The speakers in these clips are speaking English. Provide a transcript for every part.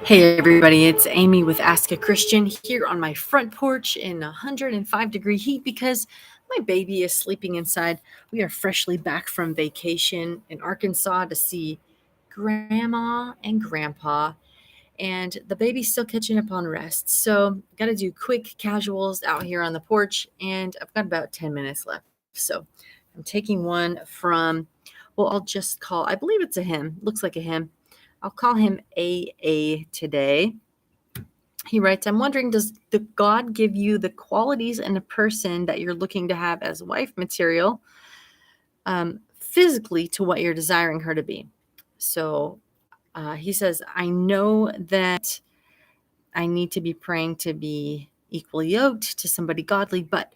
Hey everybody, it's Amy with Ask a Christian here on my front porch in 105-degree heat because my baby is sleeping inside. We are freshly back from vacation in Arkansas to see Grandma and Grandpa, and the baby's still catching up on rest. So, got to do quick casuals out here on the porch, and I've got about 10 minutes left. So, I'm taking one from, I'll just call, I believe it's a him, looks like a him. I'll call him AA today. He writes, I'm wondering, does the God give you the qualities in a person that you're looking to have as wife material physically to what you're desiring her to be? So he says, I know that I need to be praying to be equally yoked to somebody godly, but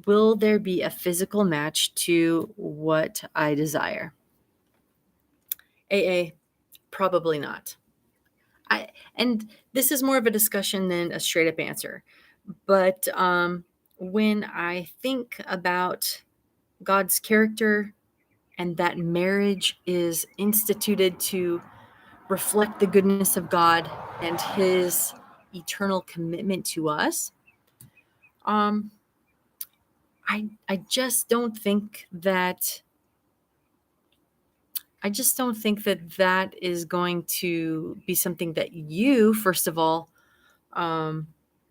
will there be a physical match to what I desire? AA, probably not. And this is more of a discussion than a straight up answer. But when I think about God's character and that marriage is instituted to reflect the goodness of God and his eternal commitment to us, um, I just don't think that that is going to be something that you, first of all,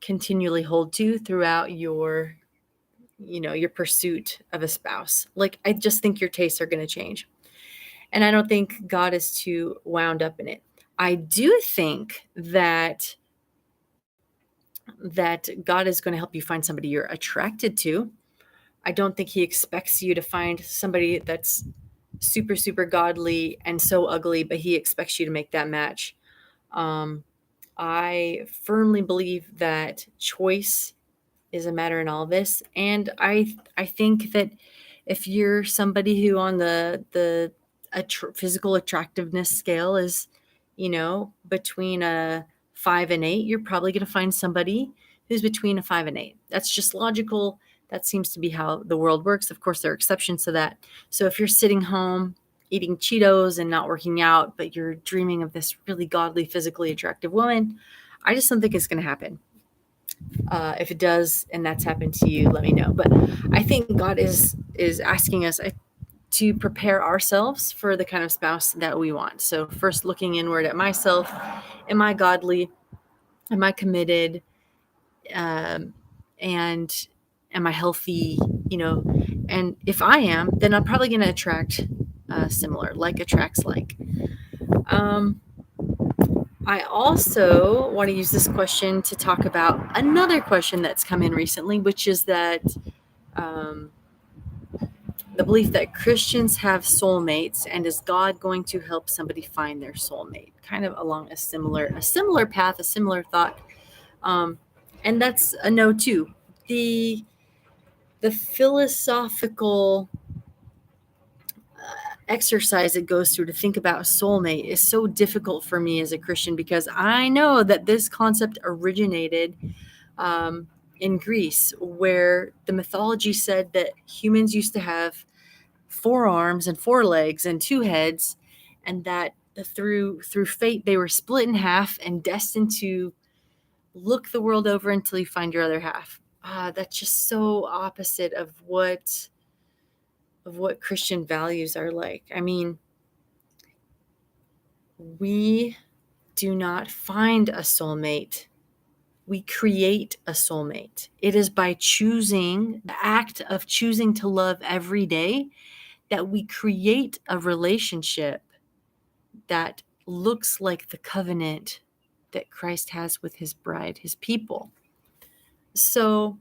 continually hold to throughout your pursuit of a spouse. Like, I just think your tastes are going to change, and I don't think God is too wound up in it. I do think that God is going to help you find somebody you're attracted to. I don't think he expects you to find somebody that's super, super godly and so ugly, but he expects you to make that match. I firmly believe that choice is a matter in all this. And I think that if you're somebody who on the physical attractiveness scale is, between a 5 and 8, you're probably going to find somebody who's between a 5 and 8. That's just logical. That seems to be how the world works. Of course, there are exceptions to that. So if you're sitting home eating Cheetos and not working out, but you're dreaming of this really godly, physically attractive woman, I just don't think it's going to happen. If it does, and that's happened to you, let me know. But I think God is asking us to prepare ourselves for the kind of spouse that we want. So first, looking inward at myself. Am I godly? Am I committed? And am I healthy? And if I am, then I'm probably going to attract similar. Like attracts like. I also want to use this question to talk about another question that's come in recently, which is that the belief that Christians have soulmates, and is God going to help somebody find their soulmate? Kind of along a similar path, a similar thought, and that's a no too. The philosophical exercise it goes through to think about soulmate is so difficult for me as a Christian, because I know that this concept originated in Greece, where the mythology said that humans used to have 4 arms and 4 legs and 2 heads, and that through fate they were split in half and destined to look the world over until you find your other half. That's just so opposite of what Christian values are like. I mean, we do not find a soulmate. We create a soulmate. It is by choosing, the act of choosing to love every day, that we create a relationship that looks like the covenant that Christ has with his bride, his people. So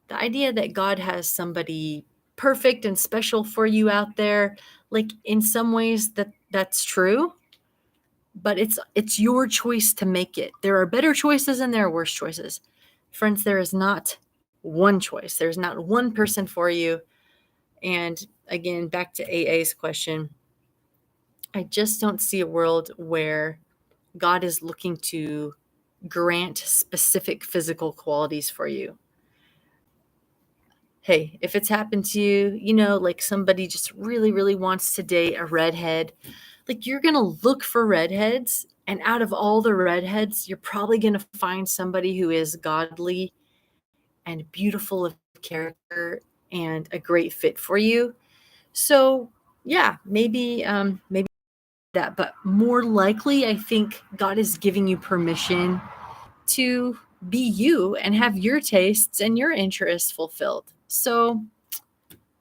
the idea that God has somebody perfect and special for you out there, like, in some ways that's true, but it's your choice to make it. There are better choices and there are worse choices. Friends, there is not one choice. There's not one person for you. And again, back to AA's question, I just don't see a world where God is looking to grant specific physical qualities for you. Hey, if it's happened to you, like somebody just really, really wants to date a redhead, like you're going to look for redheads, and out of all the redheads, you're probably going to find somebody who is godly and beautiful of character and a great fit for you. So, yeah, maybe that, but more likely I think God is giving you permission to be you and have your tastes and your interests fulfilled. So,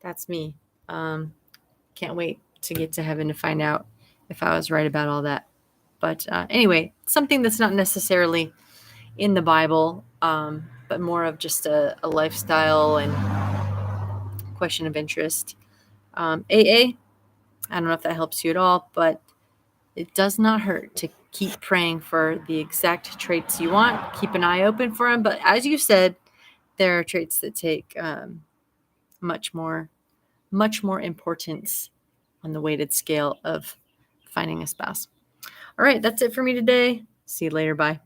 that's me. Can't wait to get to heaven to find out if I was right about all that. But anyway, something that's not necessarily in the Bible, but more of just a lifestyle and question of interest. AA, I don't know if that helps you at all, but it does not hurt to keep praying for the exact traits you want. Keep an eye open for them. But as you said, there are traits that take much more importance on the weighted scale of finding a spouse. All right, that's it for me today. See you later. Bye.